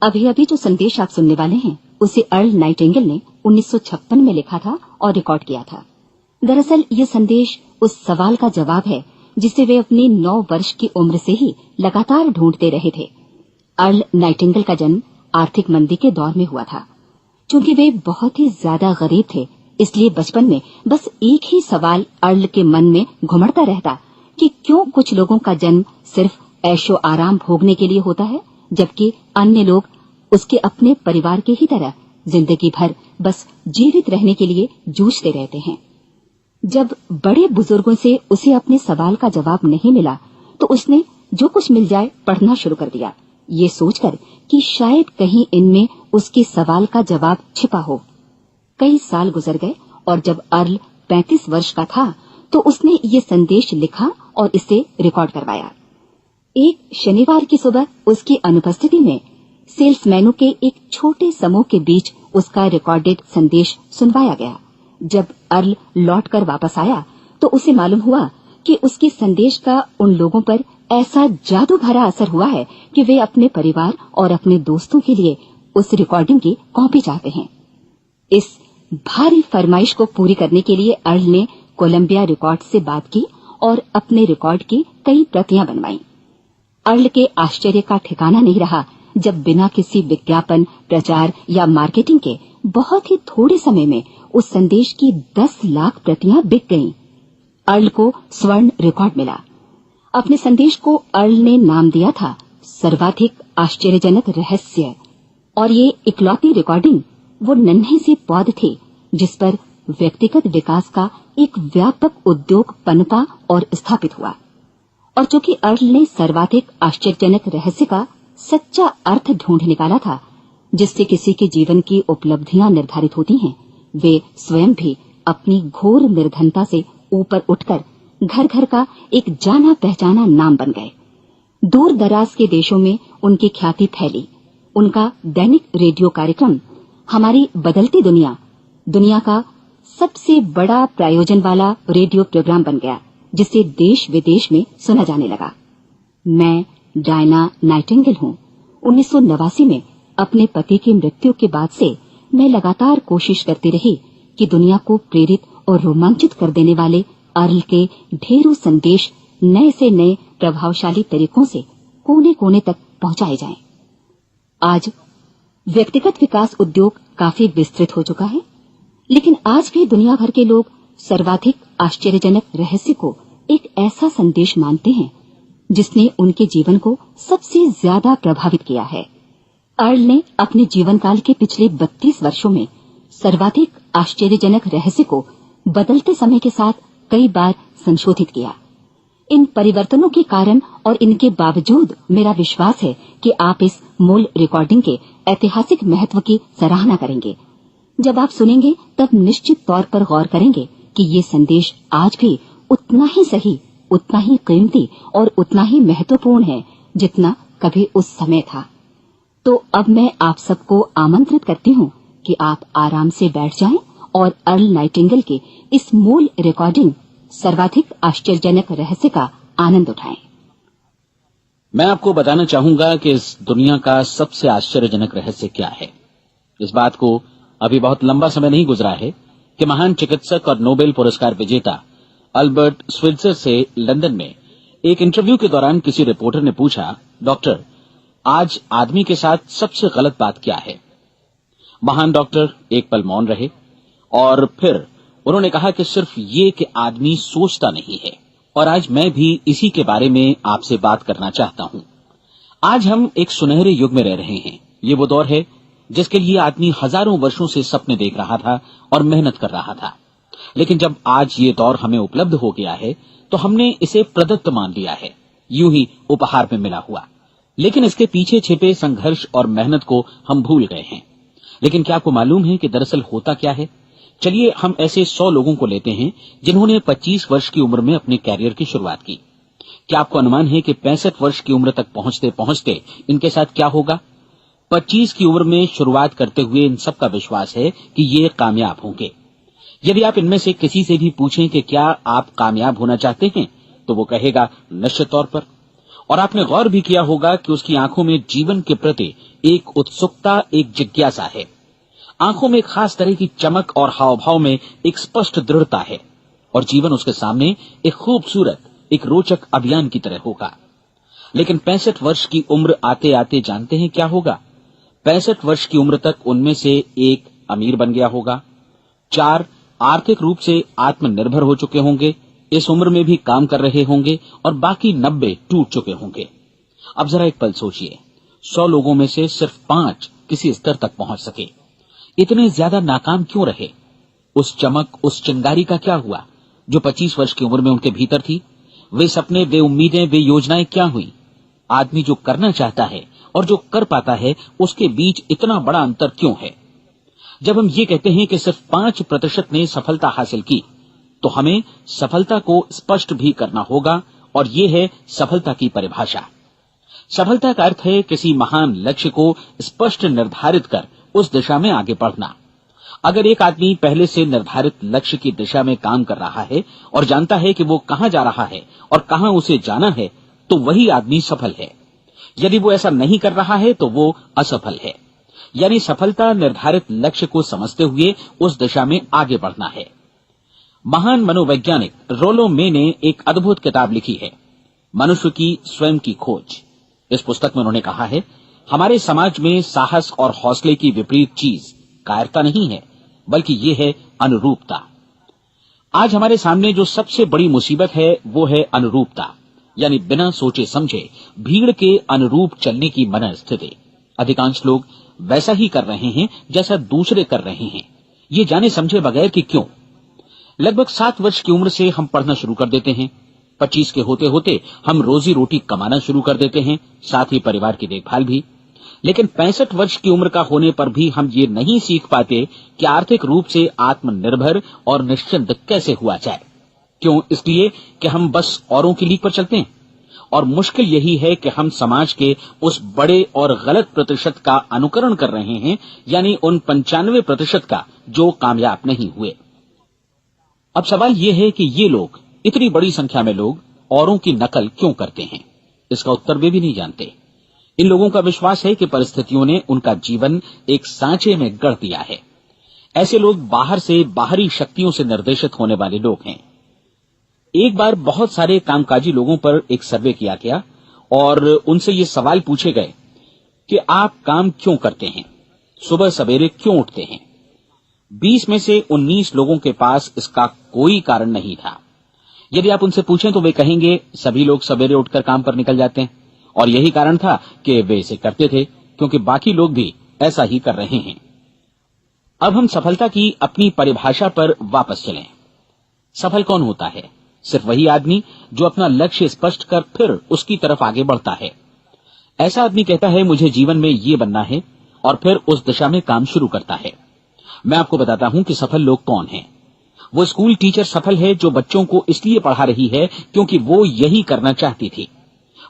अभी अभी जो संदेश आप सुनने वाले हैं उसे अर्ल नाइटिंगेल ने 1956 में लिखा था और रिकॉर्ड किया था। दरअसल ये संदेश उस सवाल का जवाब है जिसे वे अपनी 9 वर्ष की उम्र से ही लगातार ढूंढते रहे थे। अर्ल नाइटिंगेल का जन्म आर्थिक मंदी के दौर में हुआ था। चूंकि वे बहुत ही ज्यादा गरीब थे, इसलिए बचपन में बस एक ही सवाल अर्ल के मन में घुमड़ता रहता कि क्यों कुछ लोगों का जन्म सिर्फ ऐशो आराम भोगने के लिए होता है, जबकि अन्य लोग उसके अपने परिवार के ही तरह जिंदगी भर बस जीवित रहने के लिए जूझते रहते हैं। जब बड़े बुजुर्गों से उसे अपने सवाल का जवाब नहीं मिला तो उसने जो कुछ मिल जाए पढ़ना शुरू कर दिया, ये सोचकर कि शायद कहीं इनमें उसके सवाल का जवाब छिपा हो। कई साल गुजर गए और जब अर्ल 35 वर्ष का था तो उसने ये संदेश लिखा और इसे रिकॉर्ड करवाया। एक शनिवार की सुबह उसकी अनुपस्थिति में सेल्समैनों के एक छोटे समूह के बीच उसका रिकॉर्डेड संदेश सुनवाया गया। जब अर्ल लौटकर वापस आया तो उसे मालूम हुआ कि उसके संदेश का उन लोगों पर ऐसा जादू भरा असर हुआ है कि वे अपने परिवार और अपने दोस्तों के लिए उस रिकॉर्डिंग की कॉपी चाहते हैं। इस भारी फरमाइश को पूरी करने के लिए अर्ल ने कोलंबिया रिकॉर्ड से बात की और अपने रिकॉर्ड की कई प्रतियां बनवाई। अर्ल के आश्चर्य का ठिकाना नहीं रहा जब बिना किसी विज्ञापन, प्रचार या मार्केटिंग के बहुत ही थोड़े समय में उस संदेश की 10 लाख प्रतियां बिक गईं। अर्ल को स्वर्ण रिकॉर्ड मिला। अपने संदेश को अर्ल ने नाम दिया था सर्वाधिक आश्चर्यजनक रहस्य, और ये इकलौती रिकॉर्डिंग वो नन्हे से पौध थे जिस पर व्यक्तिगत विकास का एक व्यापक उद्योग पनपा और स्थापित हुआ। और चूंकि अर्ल ने सर्वाधिक आश्चर्यजनक रहस्य का सच्चा अर्थ ढूंढ निकाला था, जिससे किसी के जीवन की उपलब्धियां निर्धारित होती हैं, वे स्वयं भी अपनी घोर निर्धनता से ऊपर उठकर घर घर का एक जाना पहचाना नाम बन गए। दूर दराज के देशों में उनकी ख्याति फैली। उनका दैनिक रेडियो कार्यक्रम हमारी बदलती दुनिया का सबसे बड़ा प्रायोजन वाला रेडियो प्रोग्राम बन गया, जिसे देश विदेश में सुना जाने लगा। मैं डायना नाइटिंगेल हूँ। 1989 में अपने पति की मृत्यु के बाद से मैं लगातार कोशिश करती रही कि दुनिया को प्रेरित और रोमांचित कर देने वाले अर्ल के ढेरों संदेश नए से नए प्रभावशाली तरीकों से कोने कोने तक पहुंचाए जाएं। आज व्यक्तिगत विकास उद्योग काफी विस्तृत हो चुका है, लेकिन आज भी दुनिया भर के लोग सर्वाधिक आश्चर्यजनक रहस्य को एक ऐसा संदेश मानते हैं जिसने उनके जीवन को सबसे ज्यादा प्रभावित किया है। अर्ल ने अपने जीवन काल के पिछले 32 वर्षों में सर्वाधिक आश्चर्यजनक रहस्य को बदलते समय के साथ कई बार संशोधित किया। इन परिवर्तनों के कारण और इनके बावजूद मेरा विश्वास है कि आप इस मूल रिकॉर्डिंग के ऐतिहासिक महत्व की सराहना करेंगे। जब आप सुनेंगे तब निश्चित तौर पर गौर करेंगे कि ये संदेश आज भी उतना ही सही, उतना ही कीमती और उतना ही महत्वपूर्ण है जितना कभी उस समय था। तो अब मैं आप सबको आमंत्रित करती हूँ कि आप आराम से बैठ जाएं और अर्ल नाइटिंगेल के इस मूल रिकॉर्डिंग सर्वाधिक आश्चर्यजनक रहस्य का आनंद उठाएं। मैं आपको बताना चाहूंगा कि इस दुनिया का सबसे आश्चर्यजनक रहस्य क्या है। इस बात को अभी बहुत लंबा समय नहीं गुजरा है कि महान चिकित्सक और नोबेल पुरस्कार विजेता अल्बर्ट स्विट्जर से लंदन में एक इंटरव्यू के दौरान किसी रिपोर्टर ने पूछा, डॉक्टर, आज आदमी के साथ सबसे गलत बात क्या है? महान डॉक्टर एक पल मौन रहे और फिर उन्होंने कहा कि सिर्फ ये कि आदमी सोचता नहीं है। और आज मैं भी इसी के बारे में आपसे बात करना चाहता हूं। आज हम एक सुनहरे युग में रह रहे हैं। ये वो दौर है जिसके लिए आदमी हजारों वर्षों से सपने देख रहा था और मेहनत कर रहा था। लेकिन जब आज ये दौर हमें उपलब्ध हो गया है तो हमने इसे प्रदत्त मान लिया है, यूं ही उपहार में मिला हुआ। लेकिन इसके पीछे छिपे संघर्ष और मेहनत को हम भूल गए हैं। लेकिन क्या आपको मालूम है कि दरअसल होता क्या है? चलिए हम ऐसे 100 लोगों को लेते हैं जिन्होंने 25 वर्ष की उम्र में अपने कैरियर की शुरुआत की। क्या आपको अनुमान है कि 65 वर्ष की उम्र तक पहुंचते पहुंचते इनके साथ क्या होगा? 25 की उम्र में शुरुआत करते हुए इन सबका विश्वास है कि ये कामयाब होंगे। यदि आप इनमें से किसी से भी पूछें कि क्या आप कामयाब होना चाहते हैं, तो वो कहेगा निश्चित तौर पर। और आपने गौर भी किया होगा कि उसकी आंखों में जीवन के प्रति एक उत्सुकता, एक जिज्ञासा है। आंखों में एक खास तरह की चमक और हाव भाव में एक स्पष्ट दृढ़ता है, और जीवन उसके सामने एक खूबसूरत, एक रोचक अभियान की तरह होगा। लेकिन 65 वर्ष की उम्र आते आते जानते हैं क्या होगा? 65 वर्ष की उम्र तक उनमें से एक अमीर बन गया होगा, 4 आर्थिक रूप से आत्मनिर्भर हो चुके होंगे, इस उम्र में भी काम कर रहे होंगे, और बाकी 90 टूट चुके होंगे। अब जरा एक पल सोचिए, 100 लोगों में से सिर्फ 5 किसी स्तर तक पहुंच सके। इतने ज्यादा नाकाम क्यों रहे? उस चमक, उस चिंगारी का क्या हुआ जो 25 वर्ष की उम्र में उनके भीतर थी? वे सपने, वे उम्मीदें, वे योजनाएं क्या हुई? आदमी जो करना चाहता है और जो कर पाता है, उसके बीच इतना बड़ा अंतर क्यों है? जब हम ये कहते हैं कि सिर्फ 5% ने सफलता हासिल की, तो हमें सफलता को स्पष्ट भी करना होगा, और ये है सफलता की परिभाषा। सफलता का अर्थ है किसी महान लक्ष्य को स्पष्ट निर्धारित कर उस दिशा में आगे बढ़ना। अगर एक आदमी पहले से निर्धारित लक्ष्य की दिशा में काम कर रहा है और जानता है कि वो कहां जा रहा है और कहां उसे जाना है, तो वही आदमी सफल है। यदि वो ऐसा नहीं कर रहा है तो वो असफल है। यानी सफलता निर्धारित लक्ष्य को समझते हुए उस दिशा में आगे बढ़ना है। महान मनोवैज्ञानिक रोलो मे ने एक अद्भुत किताब लिखी है, मनुष्य की स्वयं की खोज। इस पुस्तक में उन्होंने कहा है, हमारे समाज में साहस और हौसले की विपरीत चीज कायरता नहीं है, बल्कि ये है अनुरूपता। आज हमारे सामने जो सबसे बड़ी मुसीबत है वो है अनुरूपता, यानी बिना सोचे समझे भीड़ के अनुरूप चलने की मनस्थिति। अधिकांश लोग वैसा ही कर रहे हैं जैसा दूसरे कर रहे हैं, ये जाने समझे बगैर कि क्यों। लगभग 7 वर्ष की उम्र से हम पढ़ना शुरू कर देते हैं, 25 के होते होते हम रोजी रोटी कमाना शुरू कर देते हैं, साथ ही परिवार की देखभाल भी। लेकिन 65 वर्ष की उम्र का होने पर भी हम ये नहीं सीख पाते कि आर्थिक रूप से आत्मनिर्भर और निश्चिंत कैसे हुआ जाए। क्यों? इसलिए कि हम बस औरों की लीक पर चलते हैं। और मुश्किल यही है कि हम समाज के उस बड़े और गलत प्रतिशत का अनुकरण कर रहे हैं, यानी उन 95% का जो कामयाब नहीं हुए। अब सवाल यह है कि ये लोग, इतनी बड़ी संख्या में लोग, औरों की नकल क्यों करते हैं? इसका उत्तर वे भी नहीं जानते। इन लोगों का विश्वास है कि परिस्थितियों ने उनका जीवन एक सांचे में गढ़ दिया है। ऐसे लोग बाहर से, बाहरी शक्तियों से निर्देशित होने वाले लोग हैं। एक बार बहुत सारे कामकाजी लोगों पर एक सर्वे किया गया और उनसे ये सवाल पूछे गए कि आप काम क्यों करते हैं, सुबह सवेरे क्यों उठते हैं? 20 में से 19 लोगों के पास इसका कोई कारण नहीं था। यदि आप उनसे पूछें तो वे कहेंगे सभी लोग सवेरे उठकर काम पर निकल जाते हैं, और यही कारण था कि वे इसे करते थे क्योंकि बाकी लोग भी ऐसा ही कर रहे हैं। अब हम सफलता की अपनी परिभाषा पर वापस चलें। सफल कौन होता है? सिर्फ वही आदमी जो अपना लक्ष्य स्पष्ट कर फिर उसकी तरफ आगे बढ़ता है। ऐसा आदमी कहता है मुझे जीवन में ये बनना है, और फिर उस दिशा में काम शुरू करता है। मैं आपको बताता हूं कि सफल लोग कौन हैं। वो स्कूल टीचर सफल है जो बच्चों को इसलिए पढ़ा रही है क्योंकि वो यही करना चाहती थी।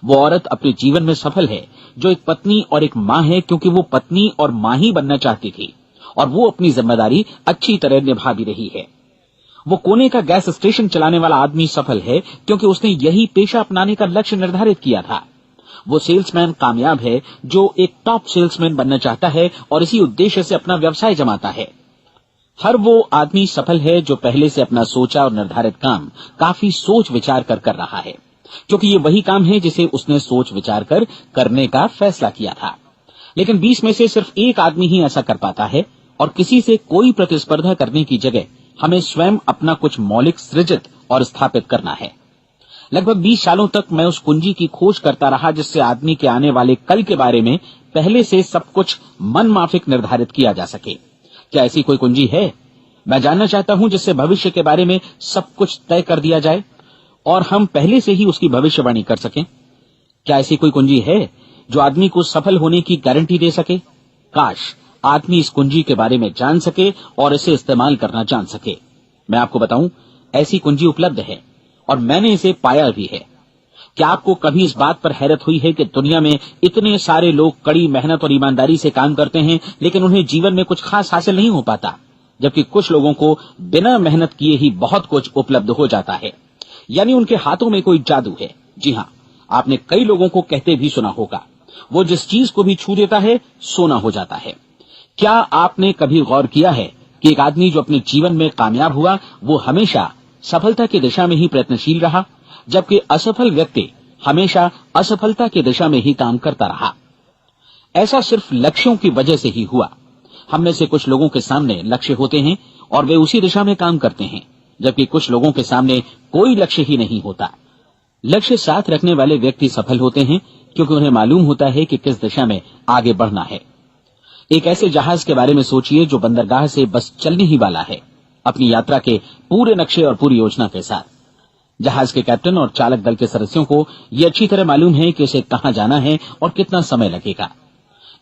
वो औरत अपने जीवन में सफल है जो एक पत्नी और एक मां है क्योंकि वो पत्नी और मां ही बनना चाहती थी, और वो अपनी जिम्मेदारी अच्छी तरह निभा भी रही है। वो कोने का गैस स्टेशन चलाने वाला आदमी सफल है क्योंकि उसने यही पेशा अपनाने का लक्ष्य निर्धारित किया था। वो सेल्समैन कामयाब है जो एक टॉप सेल्समैन बनना चाहता है और इसी उद्देश्य से अपना व्यवसाय जमाता है। हर वो आदमी सफल है जो पहले से अपना सोचा और निर्धारित काम काफी सोच विचार कर रहा है, क्योंकि ये वही काम है जिसे उसने सोच विचार कर करने का फैसला किया था। लेकिन 20 में से सिर्फ एक आदमी ही ऐसा कर पाता है, और किसी से कोई प्रतिस्पर्धा करने की जगह हमें स्वयं अपना कुछ मौलिक सृजित और स्थापित करना है। लगभग 20 सालों तक मैं उस कुंजी की खोज करता रहा जिससे आदमी के आने वाले कल के बारे में पहले से सब कुछ मन माफिक निर्धारित किया जा सके। क्या ऐसी कोई कुंजी है? मैं जानना चाहता हूं जिससे भविष्य के बारे में सब कुछ तय कर दिया जाए और हम पहले से ही उसकी भविष्यवाणी कर सकें। क्या ऐसी कोई कुंजी है जो आदमी को सफल होने की गारंटी दे सके? काश आदमी इस कुंजी के बारे में जान सके और इसे इस्तेमाल करना जान सके। मैं आपको बताऊं, ऐसी कुंजी उपलब्ध है और मैंने इसे पाया भी है। क्या आपको कभी इस बात पर हैरत हुई है कि दुनिया में इतने सारे लोग कड़ी मेहनत और ईमानदारी से काम करते हैं लेकिन उन्हें जीवन में कुछ खास हासिल नहीं हो पाता, जबकि कुछ लोगों को बिना मेहनत किए ही बहुत कुछ उपलब्ध हो जाता है। यानी उनके हाथों में कोई जादू है। जी हां, आपने कई लोगों को कहते भी सुना होगा, वो जिस चीज को भी छू देता है सोना हो जाता है। क्या आपने कभी गौर किया है कि एक आदमी जो अपने जीवन में कामयाब हुआ वो हमेशा सफलता की दिशा में ही प्रयत्नशील रहा, जबकि असफल व्यक्ति हमेशा असफलता की दिशा में ही काम करता रहा। ऐसा सिर्फ लक्ष्यों की वजह से ही हुआ। हम में से कुछ लोगों के सामने लक्ष्य होते हैं और वे उसी दिशा में काम करते हैं, जबकि कुछ लोगों के सामने कोई लक्ष्य ही नहीं होता। लक्ष्य साथ रखने वाले व्यक्ति सफल होते हैं क्योंकि उन्हें मालूम होता है कि किस दिशा में आगे बढ़ना है। एक ऐसे जहाज के बारे में सोचिए जो बंदरगाह से बस चलने ही वाला है, अपनी यात्रा के पूरे नक्शे और पूरी योजना के साथ। जहाज के कैप्टन और चालक दल के सदस्यों को यह अच्छी तरह मालूम है कि उसे कहां जाना है और कितना समय लगेगा।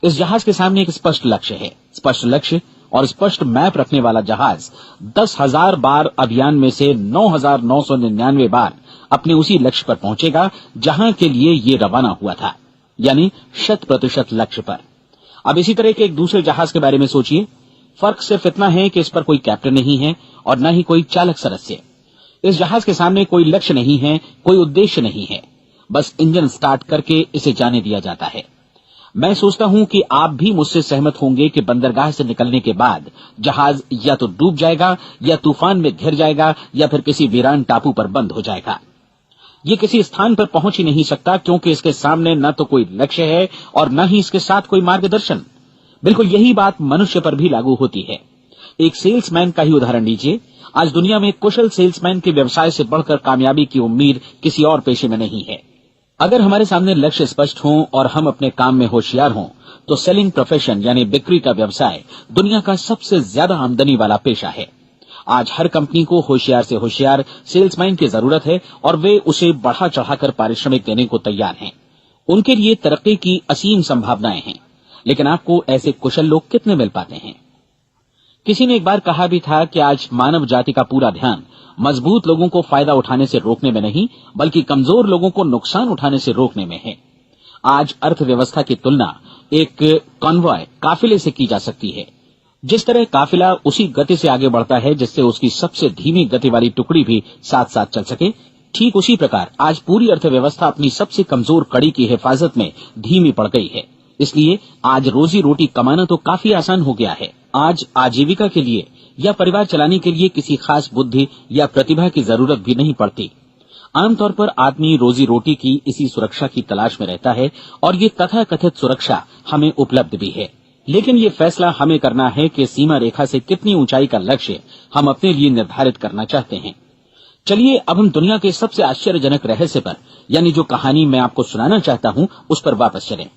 इस जहाज के सामने एक स्पष्ट लक्ष्य है। स्पष्ट लक्ष्य और स्पष्ट मैप रखने वाला जहाज 10,000 बार अभियान में से 9,999 बार अपने उसी लक्ष्य पर पहुंचेगा जहां के लिए ये रवाना हुआ था, यानी 100% लक्ष्य पर। अब इसी तरह के एक दूसरे जहाज के बारे में सोचिए। फर्क सिर्फ इतना है कि इस पर कोई कैप्टन नहीं है और न ही कोई चालक सदस्य। इस जहाज के सामने कोई लक्ष्य नहीं है, कोई उद्देश्य नहीं है, बस इंजन स्टार्ट करके इसे जाने दिया जाता है। मैं सोचता हूं कि आप भी मुझसे सहमत होंगे कि बंदरगाह से निकलने के बाद जहाज या तो डूब जाएगा या तूफान में घिर जाएगा या फिर किसी वीरान टापू पर बंद हो जाएगा। ये किसी स्थान पर पहुंच ही नहीं सकता क्योंकि इसके सामने न तो कोई लक्ष्य है और न ही इसके साथ कोई मार्गदर्शन। बिल्कुल यही बात मनुष्य पर भी लागू होती है। एक सेल्समैन का ही उदाहरण लीजिए। आज दुनिया में कुशल सेल्समैन के व्यवसाय से बढ़कर कामयाबी की उम्मीद किसी और पेशे में नहीं है। अगर हमारे सामने लक्ष्य स्पष्ट हो और हम अपने काम में होशियार हों तो सेलिंग प्रोफेशन यानी बिक्री का व्यवसाय दुनिया का सबसे ज्यादा आमदनी वाला पेशा है। आज हर कंपनी को होशियार से होशियार सेल्समैन की जरूरत है और वे उसे बढ़ा चढ़ाकर पारिश्रमिक देने को तैयार हैं। उनके लिए तरक्की की असीम संभावनाएं हैं, लेकिन आपको ऐसे कुशल लोग कितने मिल पाते हैं? किसी ने एक बार कहा भी था कि आज मानव जाति का पूरा ध्यान मजबूत लोगों को फायदा उठाने से रोकने में नहीं, बल्कि कमजोर लोगों को नुकसान उठाने से रोकने में है। आज अर्थव्यवस्था की तुलना एक कॉन्वॉय काफिले से की जा सकती है। जिस तरह काफिला उसी गति से आगे बढ़ता है जिससे उसकी सबसे धीमी गति वाली टुकड़ी भी साथ साथ चल सके, ठीक उसी प्रकार आज पूरी अर्थव्यवस्था अपनी सबसे कमजोर कड़ी की हिफाजत में धीमी पड़ गई है। इसलिए आज रोजी रोटी कमाना तो काफी आसान हो गया है। आज आजीविका के लिए या परिवार चलाने के लिए किसी खास बुद्धि या प्रतिभा की जरूरत भी नहीं पड़ती। आमतौर पर आदमी रोजी रोटी की इसी सुरक्षा की तलाश में रहता है और ये तथाकथित सुरक्षा हमें उपलब्ध भी है। लेकिन ये फैसला हमें करना है कि सीमा रेखा से कितनी ऊंचाई का लक्ष्य हम अपने लिए निर्धारित करना चाहते हैं। चलिए अब हम दुनिया के सबसे आश्चर्यजनक रहस्य पर, यानी जो कहानी मैं आपको सुनाना चाहता हूं, उस पर वापस चलें।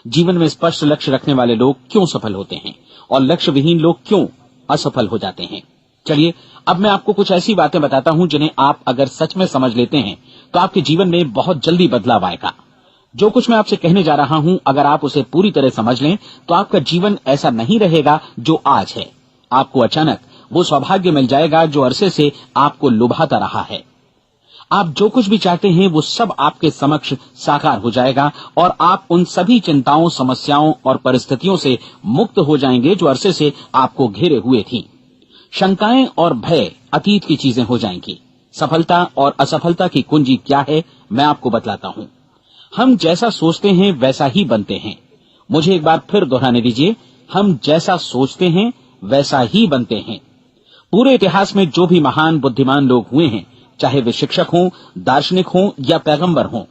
जीवन में स्पष्ट लक्ष्य रखने वाले लोग क्यों सफल होते हैं और लक्ष्य विहीन लोग क्यों असफल हो जाते हैं? चलिए अब मैं आपको कुछ ऐसी बातें बताता हूं जिन्हें आप अगर सच में समझ लेते हैं तो आपके जीवन में बहुत जल्दी बदलाव आएगा। जो कुछ मैं आपसे कहने जा रहा हूं, अगर आप उसे पूरी तरह समझ लें तो आपका जीवन ऐसा नहीं रहेगा जो आज है। आपको अचानक वो सौभाग्य मिल जाएगा जो अरसे से आपको लुभाता रहा है। आप जो कुछ भी चाहते हैं वो सब आपके समक्ष साकार हो जाएगा और आप उन सभी चिंताओं, समस्याओं और परिस्थितियों से मुक्त हो जाएंगे जो अरसे से आपको घेरे हुए थी। शंकाएं और भय अतीत की चीजें हो जाएंगी। सफलता और असफलता की कुंजी क्या है, मैं आपको बतलाता हूं। हम जैसा सोचते हैं वैसा ही बनते हैं। मुझे एक बार फिर दोहराने दीजिए, हम जैसा सोचते हैं वैसा ही बनते हैं। पूरे इतिहास में जो भी महान बुद्धिमान लोग हुए हैं, चाहे वे शिक्षक हों, दार्शनिक हों या पैगंबर हों,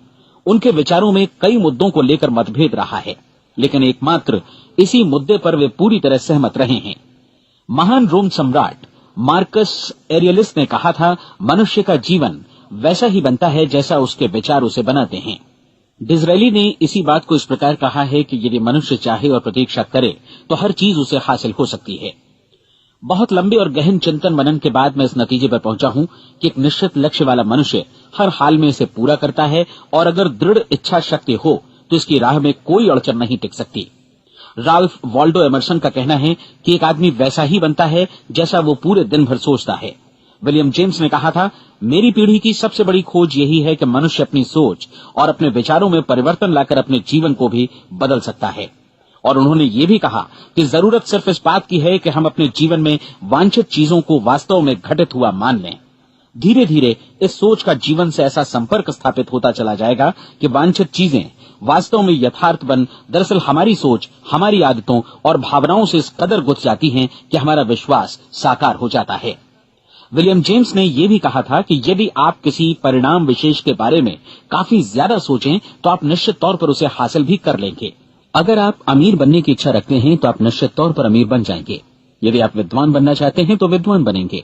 उनके विचारों में कई मुद्दों को लेकर मतभेद रहा है, लेकिन एकमात्र इसी मुद्दे पर वे पूरी तरह सहमत रहे हैं। महान रोम सम्राट मार्कस एरियलिस ने कहा था, मनुष्य का जीवन वैसा ही बनता है जैसा उसके विचार उसे बनाते हैं। डिज़रायली ने इसी बात को इस प्रकार कहा है कि यदि मनुष्य चाहे और प्रतीक्षा करे तो हर चीज उसे हासिल हो सकती है। बहुत लंबे और गहन चिंतन मनन के बाद मैं इस नतीजे पर पहुंचा हूं कि एक निश्चित लक्ष्य वाला मनुष्य हर हाल में इसे पूरा करता है और अगर दृढ़ इच्छा शक्ति हो तो इसकी राह में कोई अड़चन नहीं टिक सकती। राल्फ वॉल्डो एमर्सन का कहना है कि एक आदमी वैसा ही बनता है जैसा वो पूरे दिन भर सोचता है। विलियम जेम्स ने कहा था, मेरी पीढ़ी की सबसे बड़ी खोज यही है कि मनुष्य अपनी सोच और अपने विचारों में परिवर्तन लाकर अपने जीवन को भी बदल सकता है। और उन्होंने ये भी कहा कि जरूरत सिर्फ इस बात की है कि हम अपने जीवन में वांछित चीजों को वास्तव में घटित हुआ मान लें। धीरे धीरे इस सोच का जीवन से ऐसा संपर्क स्थापित होता चला जाएगा कि वांछित चीजें वास्तव में यथार्थ बन दरअसल हमारी सोच, हमारी आदतों और भावनाओं से इस कदर गुथ जाती हैं कि हमारा विश्वास साकार हो जाता है। विलियम जेम्स ने यह भी कहा था कि यदि आप किसी परिणाम विशेष के बारे में काफी ज्यादा सोचें तो आप निश्चित तौर पर उसे हासिल भी कर लेंगे। अगर आप अमीर बनने की इच्छा रखते हैं तो आप निश्चित तौर पर अमीर बन जाएंगे। यदि आप विद्वान बनना चाहते हैं तो विद्वान बनेंगे।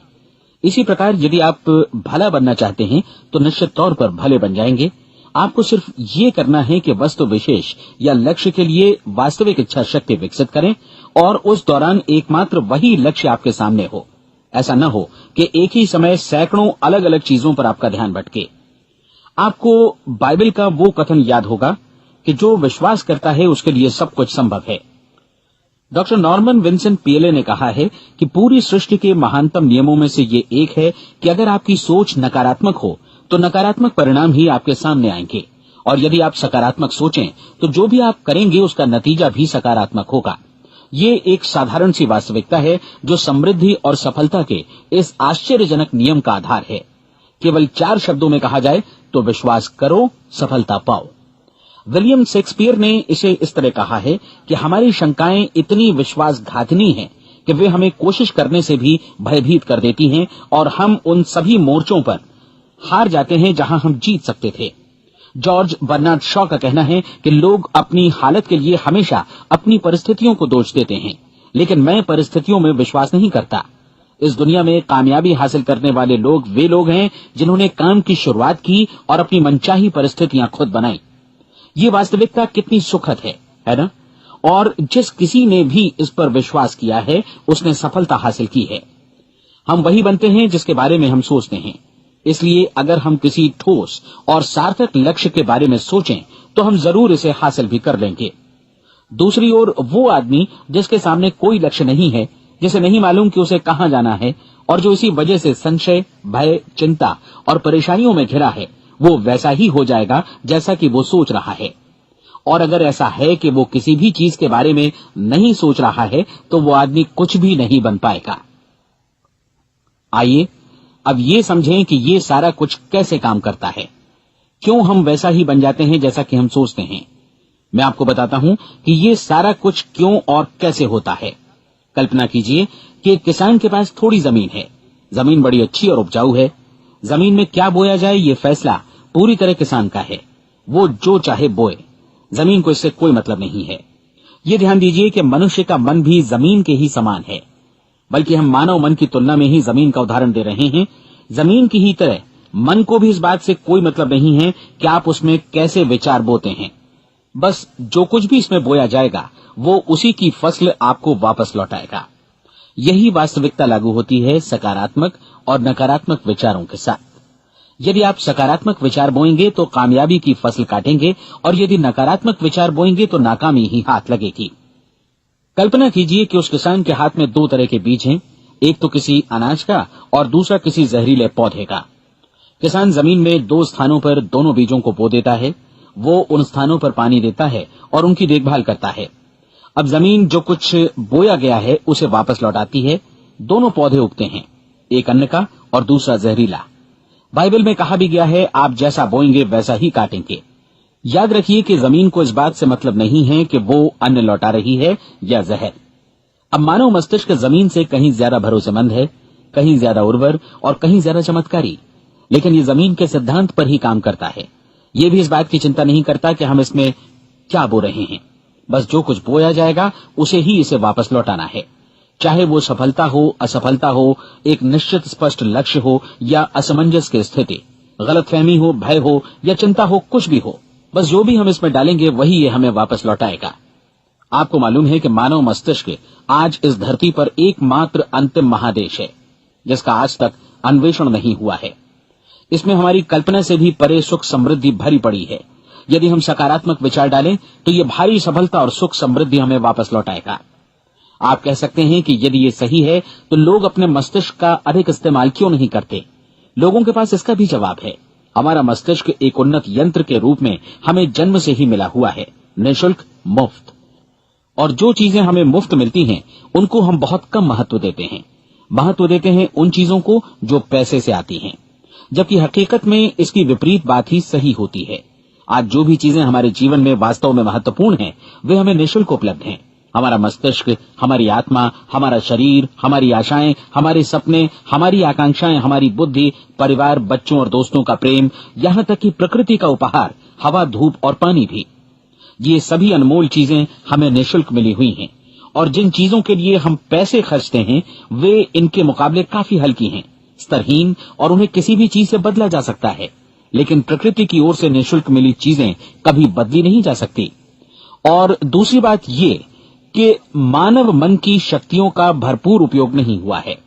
इसी प्रकार यदि आप भला बनना चाहते हैं तो निश्चित तौर पर भले बन जाएंगे। आपको सिर्फ ये करना है कि वस्तु विशेष या लक्ष्य के लिए वास्तविक इच्छा शक्ति विकसित करें और उस दौरान एकमात्र वही लक्ष्य आपके सामने हो। ऐसा न हो कि एक ही समय सैकड़ों अलग अलग चीजों पर आपका ध्यान भटके। आपको बाइबल का वो कथन याद होगा कि जो विश्वास करता है उसके लिए सब कुछ संभव है। डॉक्टर नॉर्मन विंसेंट पीएले ने कहा है कि पूरी सृष्टि के महानतम नियमों में से ये एक है कि अगर आपकी सोच नकारात्मक हो तो नकारात्मक परिणाम ही आपके सामने आएंगे, और यदि आप सकारात्मक सोचें तो जो भी आप करेंगे उसका नतीजा भी सकारात्मक होगा। ये एक साधारण सी वास्तविकता है जो समृद्धि और सफलता के इस आश्चर्यजनक नियम का आधार है। केवल 4 शब्दों में कहा जाए तो विश्वास करो, सफलता पाओ। विलियम शेक्सपियर ने इसे इस तरह कहा है कि हमारी शंकाएं इतनी विश्वासघातिनी हैं कि वे हमें कोशिश करने से भी भयभीत कर देती हैं और हम उन सभी मोर्चों पर हार जाते हैं जहां हम जीत सकते थे। जॉर्ज बर्नार्ड शॉ का कहना है कि लोग अपनी हालत के लिए हमेशा अपनी परिस्थितियों को दोष देते हैं, लेकिन मैं परिस्थितियों में विश्वास नहीं करता। इस दुनिया में कामयाबी हासिल करने वाले लोग वे लोग हैं जिन्होंने काम की शुरुआत की और अपनी मनचाही परिस्थितियां खुद बनाई। ये वास्तविकता कितनी सुखद है ना? और जिस किसी ने भी इस पर विश्वास किया है उसने सफलता हासिल की है। हम वही बनते हैं जिसके बारे में हम सोचते हैं। इसलिए अगर हम किसी ठोस और सार्थक लक्ष्य के बारे में सोचें तो हम जरूर इसे हासिल भी कर लेंगे। दूसरी ओर वो आदमी जिसके सामने कोई लक्ष्य नहीं है, जिसे नहीं मालूम कि उसे कहां जाना है और जो इसी वजह से संशय, भय, चिंता और परेशानियों में घिरा है, वो वैसा ही हो जाएगा जैसा कि वो सोच रहा है। और अगर ऐसा है कि वो किसी भी चीज के बारे में नहीं सोच रहा है तो वो आदमी कुछ भी नहीं बन पाएगा। आइए अब ये समझें कि ये सारा कुछ कैसे काम करता है, क्यों हम वैसा ही बन जाते हैं जैसा कि हम सोचते हैं। मैं आपको बताता हूं कि ये सारा कुछ क्यों और कैसे होता है। कल्पना कीजिए कि एक किसान के पास थोड़ी जमीन है। जमीन बड़ी अच्छी और उपजाऊ है। जमीन में क्या बोया जाए ये फैसला पूरी तरह किसान का है। वो जो चाहे बोए, जमीन को इससे कोई मतलब नहीं है। ये ध्यान दीजिए कि मनुष्य का मन भी जमीन के ही समान है, बल्कि हम मानव मन की तुलना में ही जमीन का उदाहरण दे रहे हैं। जमीन की ही तरह मन को भी इस बात से कोई मतलब नहीं है कि आप उसमें कैसे विचार बोते हैं। बस जो कुछ भी इसमें बोया जाएगा वो उसी की फसल आपको वापस लौटाएगा। यही वास्तविकता लागू होती है सकारात्मक और नकारात्मक विचारों के साथ। यदि आप सकारात्मक विचार बोएंगे तो कामयाबी की फसल काटेंगे, और यदि नकारात्मक विचार बोएंगे तो नाकामी ही हाथ लगेगी। कल्पना कीजिए कि उस किसान के हाथ में 2 तरह के बीज हैं, एक तो किसी अनाज का और दूसरा किसी जहरीले पौधे का। किसान जमीन में 2 स्थानों पर दोनों बीजों को बो देता है। वो उन स्थानों पर पानी देता है और उनकी देखभाल करता है। अब जमीन जो कुछ बोया गया है उसे वापस लौटाती है। दोनों पौधे उगते हैं, एक अन्न का और दूसरा जहरीला। बाइबल में कहा भी गया है, आप जैसा बोएंगे वैसा ही काटेंगे। याद रखिए कि जमीन को इस बात से मतलब नहीं है कि वो अन्न लौटा रही है या जहर। अब मानव मस्तिष्क जमीन से कहीं ज्यादा भरोसेमंद है, कहीं ज्यादा उर्वर और कहीं ज्यादा चमत्कारी, लेकिन ये जमीन के सिद्धांत पर ही काम करता है। ये भी इस बात की चिंता नहीं करता कि हम इसमें क्या बो रहे हैं। बस जो कुछ बोया जाएगा उसे ही इसे वापस लौटाना है, चाहे वो सफलता हो, असफलता हो, एक निश्चित स्पष्ट लक्ष्य हो या असमंजस की स्थिति, गलतफहमी हो, भय हो या चिंता हो, कुछ भी हो। बस जो भी हम इसमें डालेंगे वही ये हमें वापस लौटाएगा। आपको मालूम है कि मानव मस्तिष्क आज इस धरती पर एकमात्र अंतिम महादेश है जिसका आज तक अन्वेषण नहीं हुआ है। इसमें हमारी कल्पना से भी परे सुख समृद्धि भरी पड़ी है। यदि हम सकारात्मक विचार डालें तो ये भारी सफलता और सुख समृद्धि हमें वापस लौटाएगा। आप कह सकते हैं कि यदि ये सही है तो लोग अपने मस्तिष्क का अधिक इस्तेमाल क्यों नहीं करते? लोगों के पास इसका भी जवाब है। हमारा मस्तिष्क एक उन्नत यंत्र के रूप में हमें जन्म से ही मिला हुआ है, निःशुल्क, मुफ्त। और जो चीजें हमें मुफ्त मिलती हैं उनको हम बहुत कम महत्व देते हैं। महत्व देते हैं उन चीजों को जो पैसे से आती हैं। जबकि हकीकत में इसकी विपरीत बात ही सही होती है। आज जो भी चीजें हमारे जीवन में वास्तव में महत्वपूर्ण हैं, वे हमें निःशुल्क उपलब्ध हैं। हमारा मस्तिष्क, हमारी आत्मा, हमारा शरीर, हमारी आशाएं, हमारे सपने, हमारी आकांक्षाएं, हमारी बुद्धि, परिवार, बच्चों और दोस्तों का प्रेम, यहाँ तक कि प्रकृति का उपहार, हवा, धूप और पानी भी, ये सभी अनमोल चीजें हमें निःशुल्क मिली हुई हैं। और जिन चीजों के लिए हम पैसे खर्चते हैं, वे इनके मुकाबले काफी हल्की हैं, स्तरहीन, और उन्हें किसी भी चीज से बदला जा सकता है। लेकिन प्रकृति की ओर से निःशुल्क मिली चीजें कभी बदली नहीं जा सकती। और दूसरी बात ये कि मानव मन की शक्तियों का भरपूर उपयोग नहीं हुआ है।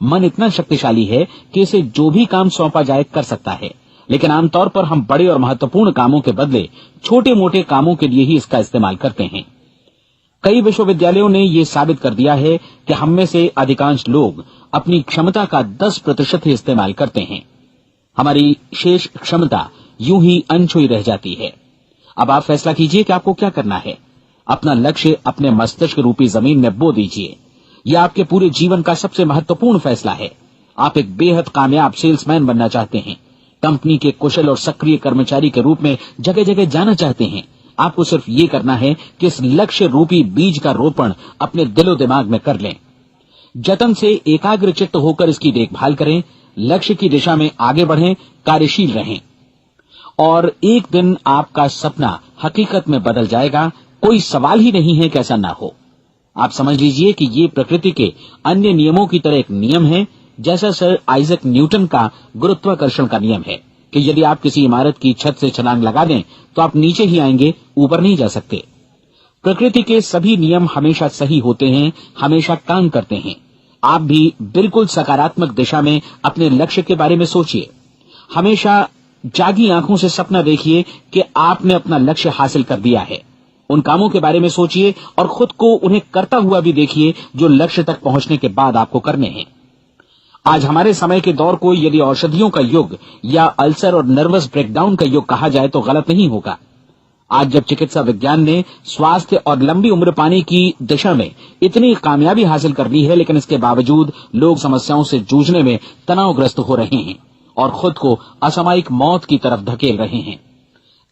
मन इतना शक्तिशाली है कि इसे जो भी काम सौंपा जाए कर सकता है, लेकिन आमतौर पर हम बड़े और महत्वपूर्ण कामों के बदले छोटे मोटे कामों के लिए ही इसका इस्तेमाल करते हैं। कई विश्वविद्यालयों ने यह साबित कर दिया है कि हम में से अधिकांश लोग अपनी क्षमता का 10% ही इस्तेमाल करते हैं। हमारी शेष क्षमता यूं ही अनछुई रह जाती है। अब आप फैसला कीजिए कि आपको क्या करना है। अपना लक्ष्य अपने मस्तिष्क रूपी जमीन में बो दीजिए। यह आपके पूरे जीवन का सबसे महत्वपूर्ण फैसला है। आप एक बेहद कामयाब सेल्समैन बनना चाहते हैं, कंपनी के कुशल और सक्रिय कर्मचारी के रूप में जगह जगह जाना चाहते हैं। आपको सिर्फ ये करना है कि इस लक्ष्य रूपी बीज का रोपण अपने दिलो दिमाग में कर लें। जतन से एकाग्र चित्त होकर इसकी देखभाल करें, लक्ष्य की दिशा में आगे बढ़ें, कार्यशील रहें, और एक दिन आपका सपना हकीकत में बदल जाएगा। कोई सवाल ही नहीं है कि ऐसा ना हो। आप समझ लीजिए कि ये प्रकृति के अन्य नियमों की तरह एक नियम है, जैसा सर आइजक न्यूटन का गुरुत्वाकर्षण का नियम है कि यदि आप किसी इमारत की छत से छलांग लगा दें तो आप नीचे ही आएंगे, ऊपर नहीं जा सकते। प्रकृति के सभी नियम हमेशा सही होते हैं, हमेशा काम करते हैं। आप भी बिल्कुल सकारात्मक दिशा में अपने लक्ष्य के बारे में सोचिए। हमेशा जागी आंखों से सपना देखिए कि आपने अपना लक्ष्य हासिल कर दिया है। उन कामों के बारे में सोचिए और खुद को उन्हें करता हुआ भी देखिए जो लक्ष्य तक पहुंचने के बाद आपको करने हैं। आज हमारे समय के दौर को यदि औषधियों का युग या अल्सर और नर्वस ब्रेकडाउन का युग कहा जाए तो गलत नहीं होगा। आज जब चिकित्सा विज्ञान ने स्वास्थ्य और लंबी उम्र पाने की दिशा में इतनी कामयाबी हासिल कर ली है, लेकिन इसके बावजूद लोग समस्याओं से जूझने में तनावग्रस्त हो रहे हैं और खुद को असामयिक मौत की तरफ धकेल रहे हैं।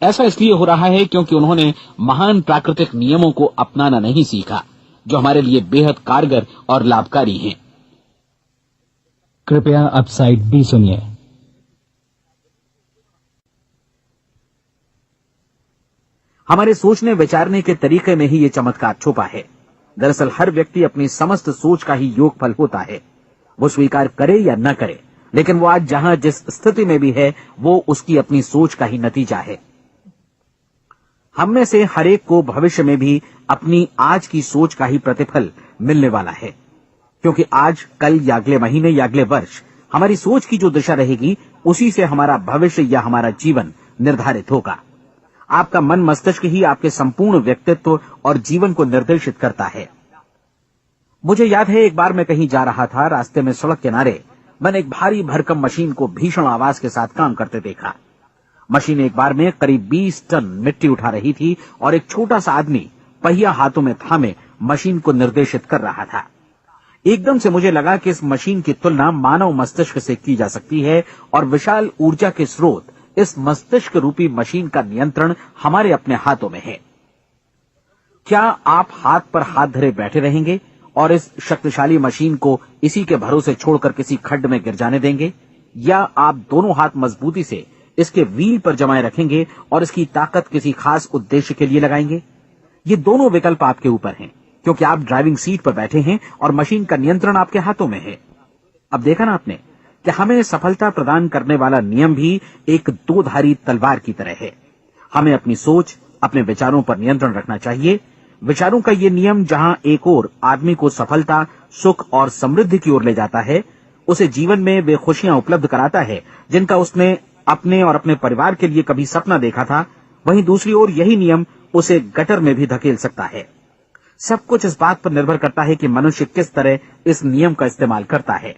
ऐसा इसलिए हो रहा है क्योंकि उन्होंने महान प्राकृतिक नियमों को अपनाना नहीं सीखा, जो हमारे लिए बेहद कारगर और लाभकारी हैं। कृपया अब साइड बी सुनिए। हमारे सोचने विचारने के तरीके में ही ये चमत्कार छुपा है। दरअसल हर व्यक्ति अपनी समस्त सोच का ही योगफल होता है। वो स्वीकार करे या न करे, लेकिन वो आज जहां जिस स्थिति में भी है, वो उसकी अपनी सोच का ही नतीजा है। हम में से हर एक को भविष्य में भी अपनी आज की सोच का ही प्रतिफल मिलने वाला है, क्योंकि आज, कल या अगले महीने या अगले वर्ष हमारी सोच की जो दिशा रहेगी, उसी से हमारा भविष्य या हमारा जीवन निर्धारित होगा। आपका मन मस्तिष्क ही आपके संपूर्ण व्यक्तित्व और जीवन को निर्देशित करता है। मुझे याद है, एक बार मैं कहीं जा रहा था, रास्ते में सड़क किनारे मैंने एक भारी भरकम मशीन को भीषण आवाज के साथ काम करते देखा। मशीन एक बार में करीब 20 टन मिट्टी उठा रही थी और एक छोटा सा आदमी पहिया हाथों में थामे मशीन को निर्देशित कर रहा था। एकदम से मुझे लगा कि इस मशीन की तुलना मानव मस्तिष्क से की जा सकती है और विशाल ऊर्जा के स्रोत इस मस्तिष्क रूपी मशीन का नियंत्रण हमारे अपने हाथों में है। क्या आप हाथ पर हाथ धरे बैठे रहेंगे और इस शक्तिशाली मशीन को इसी के भरोसे छोड़कर किसी खड्ड में गिर जाने देंगे, या आप दोनों हाथ मजबूती से इसके व्हील पर जमाए रखेंगे और इसकी ताकत किसी खास उद्देश्य के लिए लगाएंगे? ये दोनों विकल्प आपके ऊपर हैं, क्योंकि आप ड्राइविंग सीट पर बैठे हैं और मशीन का नियंत्रण आपके हाथों में है। अब देखा ना आपने कि हमें सफलता प्रदान करने वाला नियम भी एक दो-धारी तलवार की तरह है। हमें अपनी सोच, अपने विचारों पर नियंत्रण रखना चाहिए। विचारों का ये नियम जहां एक ओर आदमी को सफलता, सुख और समृद्धि की ओर ले जाता है, उसे जीवन में वे खुशियां उपलब्ध कराता है जिनका उसने अपने और अपने परिवार के लिए कभी सपना देखा था, वहीं दूसरी ओर यही नियम उसे गटर में भी धकेल सकता है। सब कुछ इस बात पर निर्भर करता है कि मनुष्य किस तरह इस नियम का इस्तेमाल करता है।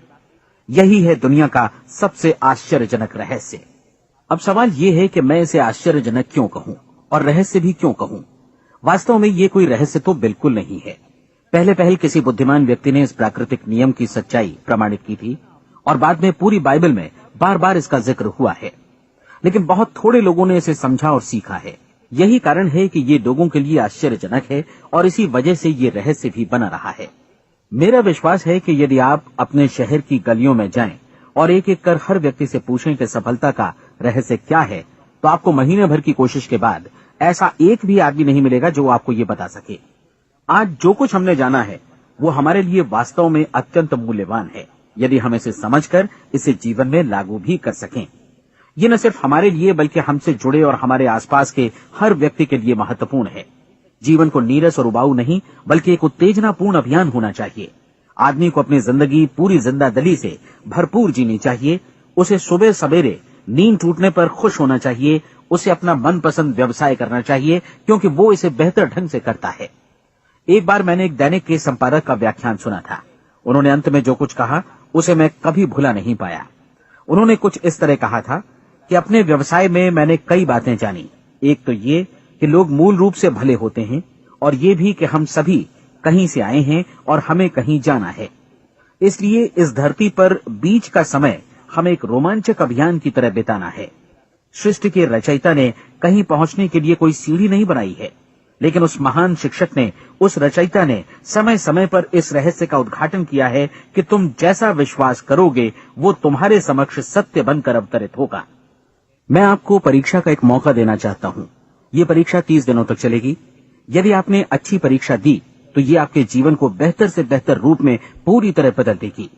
यही है दुनिया का सबसे आश्चर्यजनक रहस्य। अब सवाल यह है कि मैं इसे आश्चर्यजनक क्यों कहूं और रहस्य भी क्यों कहूं? वास्तव में ये कोई रहस्य तो बिल्कुल नहीं है। पहले किसी बुद्धिमान व्यक्ति ने इस प्राकृतिक नियम की सच्चाई प्रमाणित की थी और बाद में पूरी बाइबल में बार बार इसका जिक्र हुआ है, लेकिन बहुत थोड़े लोगों ने इसे समझा और सीखा है। यही कारण है कि ये लोगों के लिए आश्चर्यजनक है और इसी वजह से ये रहस्य भी बना रहा है। मेरा विश्वास है कि यदि आप अपने शहर की गलियों में जाएं और एक एक कर हर व्यक्ति से पूछें कि सफलता का रहस्य क्या है, तो आपको महीने भर की कोशिश के बाद ऐसा एक भी आदमी नहीं मिलेगा जो आपको ये बता सके। आज जो कुछ हमने जाना है वो हमारे लिए वास्तव में अत्यंत मूल्यवान है, यदि हम इसे समझकर इसे जीवन में लागू भी कर सकें। ये न सिर्फ हमारे लिए बल्कि हमसे जुड़े और हमारे आसपास के हर व्यक्ति के लिए महत्वपूर्ण है। जीवन को नीरस और उबाऊ नहीं बल्कि एक उत्तेजनापूर्ण अभियान होना चाहिए। आदमी को अपनी जिंदगी पूरी जिंदादिली से भरपूर जीनी चाहिए। उसे सुबह सवेरे नींद टूटने पर खुश होना चाहिए। उसे अपना मनपसंद व्यवसाय करना चाहिए क्योंकि वो इसे बेहतर ढंग से करता है। एक बार मैंने एक दैनिक के संपादक का व्याख्यान सुना था। उन्होंने अंत में जो कुछ कहा उसे मैं कभी भुला नहीं पाया। उन्होंने कुछ इस तरह कहा था कि अपने व्यवसाय में मैंने कई बातें जानी। एक तो ये कि लोग मूल रूप से भले होते हैं और ये भी कि हम सभी कहीं से आए हैं और हमें कहीं जाना है। इसलिए इस धरती पर बीच का समय हमें एक रोमांचक अभियान की तरह बिताना है। सृष्टि के रचयिता ने कहीं पहुंचने के लिए कोई सीढ़ी नहीं बनाई है, लेकिन उस महान शिक्षक ने, उस रचयिता ने समय समय पर इस रहस्य का उद्घाटन किया है कि तुम जैसा विश्वास करोगे वो तुम्हारे समक्ष सत्य बनकर अवतरित होगा। मैं आपको परीक्षा का एक मौका देना चाहता हूं। ये परीक्षा 30 दिनों तक चलेगी। यदि आपने अच्छी परीक्षा दी तो ये आपके जीवन को बेहतर से बेहतर रूप में पूरी तरह बदल देगी।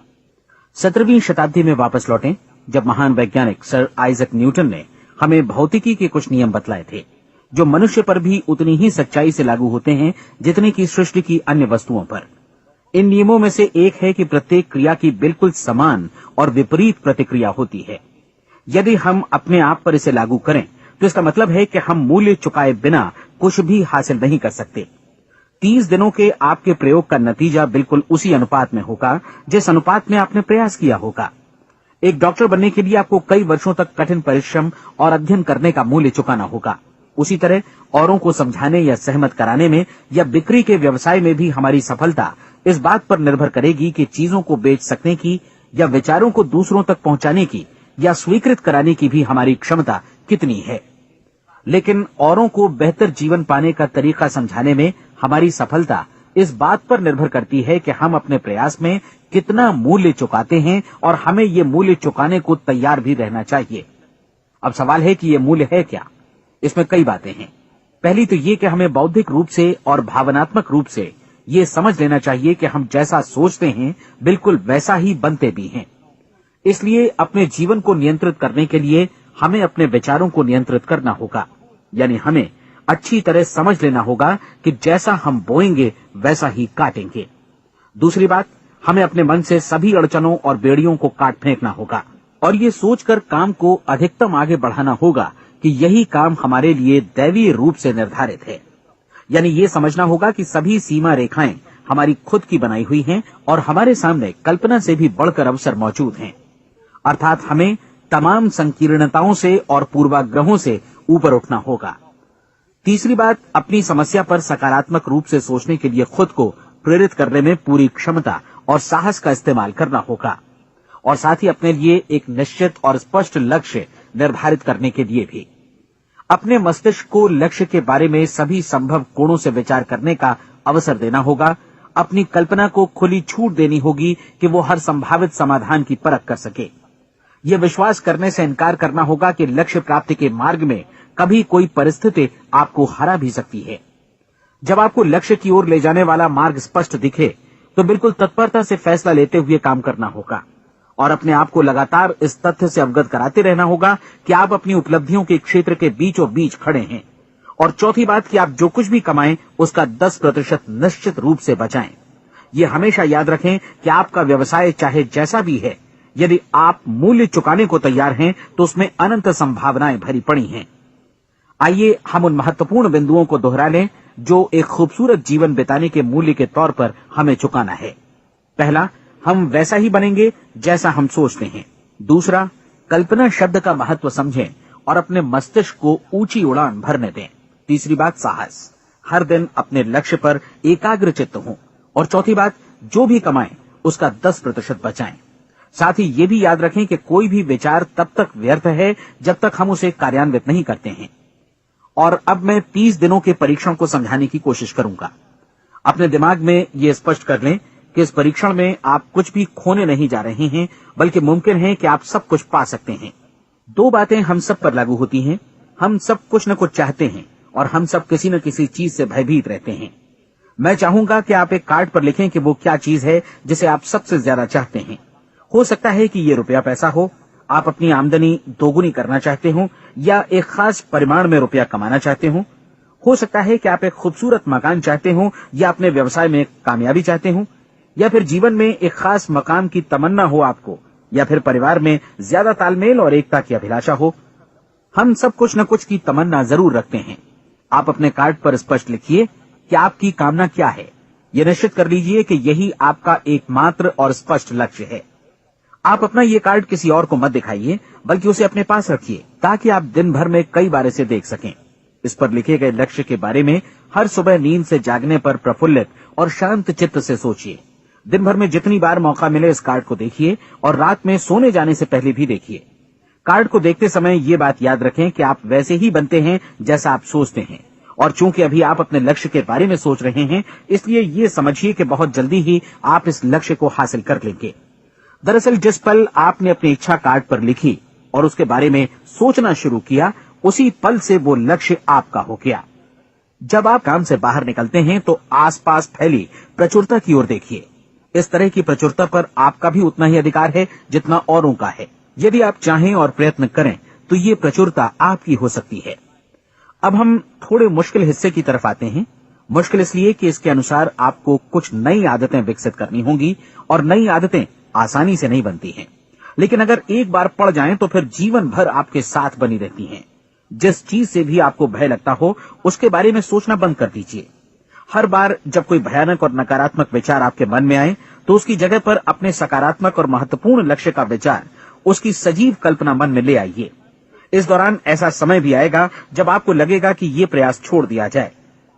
17वीं शताब्दी में वापस लौटें, जब महान वैज्ञानिक सर आइजक न्यूटन ने हमें भौतिकी के कुछ नियम बतलाए थे, जो मनुष्य पर भी उतनी ही सच्चाई से लागू होते हैं जितने की सृष्टि की अन्य वस्तुओं पर। इन नियमों में से एक है कि प्रत्येक क्रिया की बिल्कुल समान और विपरीत प्रतिक्रिया होती है। यदि हम अपने आप पर इसे लागू करें तो इसका मतलब है कि हम मूल्य चुकाए बिना कुछ भी हासिल नहीं कर सकते। 30 दिनों के आपके प्रयोग का नतीजा बिल्कुल उसी अनुपात में होगा जिस अनुपात में आपने प्रयास किया होगा। एक डॉक्टर बनने के लिए आपको कई वर्षों तक कठिन परिश्रम और अध्ययन करने का मूल्य चुकाना होगा। उसी तरह औरों को समझाने या सहमत कराने में या बिक्री के व्यवसाय में भी हमारी सफलता इस बात पर निर्भर करेगी कि चीजों को बेच सकने की या विचारों को दूसरों तक पहुंचाने की या स्वीकृत कराने की भी हमारी क्षमता कितनी है। लेकिन औरों को बेहतर जीवन पाने का तरीका समझाने में हमारी सफलता इस बात पर निर्भर करती है कि हम अपने प्रयास में कितना मूल्य चुकाते हैं और हमें ये मूल्य चुकाने को तैयार भी रहना चाहिए। अब सवाल है कि ये मूल्य है क्या? इसमें कई बातें हैं। पहली तो ये कि हमें बौद्धिक रूप से और भावनात्मक रूप से ये समझ लेना चाहिए कि हम जैसा सोचते हैं बिल्कुल वैसा ही बनते भी हैं। इसलिए अपने जीवन को नियंत्रित करने के लिए हमें अपने विचारों को नियंत्रित करना होगा। यानी हमें अच्छी तरह समझ लेना होगा कि जैसा हम बोएंगे वैसा ही काटेंगे। दूसरी बात, हमें अपने मन से सभी अड़चनों और बेड़ियों को काट फेंकना होगा और ये सोचकर काम को अधिकतम आगे बढ़ाना होगा कि यही काम हमारे लिए दैवीय रूप से निर्धारित है। यानी ये समझना होगा कि सभी सीमा रेखाएं हमारी खुद की बनाई हुई हैं और हमारे सामने कल्पना से भी बढ़कर अवसर मौजूद हैं। अर्थात हमें तमाम संकीर्णताओं से और पूर्वाग्रहों से ऊपर उठना होगा। तीसरी बात, अपनी समस्या पर सकारात्मक रूप से सोचने के लिए खुद को प्रेरित करने में पूरी क्षमता और साहस का इस्तेमाल करना होगा और साथ ही अपने लिए एक निश्चित और स्पष्ट लक्ष्य निर्धारित करने के लिए भी। अपने मस्तिष्क को लक्ष्य के बारे में सभी संभव कोणों से विचार करने का अवसर देना होगा। अपनी कल्पना को खुली छूट देनी होगी कि वो हर संभावित समाधान की परख कर सके। ये विश्वास करने से इनकार करना होगा कि लक्ष्य प्राप्ति के मार्ग में कभी कोई परिस्थिति आपको हरा भी सकती है। जब आपको लक्ष्य की ओर ले जाने वाला मार्ग स्पष्ट दिखे तो बिल्कुल तत्परता से फैसला लेते हुए काम करना होगा और अपने आप को लगातार इस तथ्य से अवगत कराते रहना होगा कि आप अपनी उपलब्धियों के क्षेत्र के बीचों बीच खड़े हैं। और चौथी बात कि आप जो कुछ भी कमाएं उसका 10% निश्चित रूप से बचाएं। ये हमेशा याद रखें कि आपका व्यवसाय चाहे जैसा भी है, यदि आप मूल्य चुकाने को तैयार हैं तो उसमें अनंत संभावनाएं भरी पड़ी हैं। आइए हम उन महत्वपूर्ण बिंदुओं को दोहरा लें जो एक खूबसूरत जीवन बिताने के मूल्य के तौर पर हमें चुकाना है। पहला, हम वैसा ही बनेंगे जैसा हम सोचते हैं। दूसरा, कल्पना शब्द का महत्व समझें और अपने मस्तिष्क को ऊंची उड़ान भरने दें। तीसरी बात, साहस, हर दिन अपने लक्ष्य पर एकाग्र चित्त हों। और चौथी बात, जो भी कमाएं उसका 10% बचाएं। साथ ही ये भी याद रखें कि कोई भी विचार तब तक व्यर्थ है जब तक हम उसे कार्यान्वित नहीं करते हैं। और अब मैं 30 दिनों के परीक्षण को समझाने की कोशिश करूंगा। अपने दिमाग में ये स्पष्ट कर लें कि इस परीक्षण में आप कुछ भी खोने नहीं जा रहे हैं, बल्कि मुमकिन है कि आप सब कुछ पा सकते हैं। 2 बातें हम सब पर लागू होती हैं। हम सब कुछ न कुछ चाहते हैं और हम सब किसी न किसी चीज से भयभीत रहते हैं। मैं चाहूंगा कि आप एक कार्ड पर लिखें कि वो क्या चीज है जिसे आप सबसे ज्यादा चाहते हैं। हो सकता है कि ये रुपया पैसा हो, आप अपनी आमदनी दोगुनी करना चाहते हो, या एक खास परिमाण में रुपया कमाना चाहते हो। हो सकता है कि आप एक खूबसूरत मकान चाहते हो, या अपने व्यवसाय में कामयाबी चाहते हो, या फिर जीवन में एक खास मकाम की तमन्ना हो आपको, या फिर परिवार में ज्यादा तालमेल और एकता की अभिलाषा हो। हम सब कुछ न कुछ की तमन्ना जरूर रखते हैं। आप अपने कार्ड पर स्पष्ट लिखिए कि आपकी कामना क्या है। यह निश्चित कर लीजिए कि यही आपका एकमात्र और स्पष्ट लक्ष्य है। आप अपना ये कार्ड किसी और को मत दिखाइए, बल्कि उसे अपने पास रखिए, ताकि आप दिन भर में कई बार इसे देख सकें। इस पर लिखे गए लक्ष्य के बारे में हर सुबह नींद से जागने पर प्रफुल्लित और शांत चित्त से सोचिए। दिन भर में जितनी बार मौका मिले इस कार्ड को देखिए, और रात में सोने जाने से पहले भी देखिए। कार्ड को देखते समय ये बात याद रखें कि आप वैसे ही बनते हैं जैसा आप सोचते हैं, और चूंकि अभी आप अपने लक्ष्य के बारे में सोच रहे हैं, इसलिए ये समझिए कि बहुत जल्दी ही आप इस लक्ष्य को हासिल कर लेंगे। दरअसल जिस पल आपने अपनी इच्छा कार्ड पर लिखी और उसके बारे में सोचना शुरू किया, उसी पल से वो लक्ष्य आपका हो गया। जब आप काम से बाहर निकलते हैं तो आसपास फैली प्रचुरता की ओर देखिए। इस तरह की प्रचुरता पर आपका भी उतना ही अधिकार है जितना औरों का है। यदि आप चाहें और प्रयत्न करें तो ये प्रचुरता आपकी हो सकती है। अब हम थोड़े मुश्किल हिस्से की तरफ आते हैं। मुश्किल इसलिए कि इसके अनुसार आपको कुछ नई आदतें विकसित करनी होंगी, और नई आदतें आसानी से नहीं बनती हैं, लेकिन अगर एक बार पड़ जाएं तो फिर जीवन भर आपके साथ बनी रहती हैं। जिस चीज से भी आपको भय लगता हो, उसके बारे में सोचना बंद कर दीजिए। हर बार जब कोई भयानक और नकारात्मक विचार आपके मन में आए, तो उसकी जगह पर अपने सकारात्मक और महत्वपूर्ण लक्ष्य का विचार, उसकी सजीव कल्पना मन में ले आइए। इस दौरान ऐसा समय भी आएगा जब आपको लगेगा कि ये प्रयास छोड़ दिया जाए,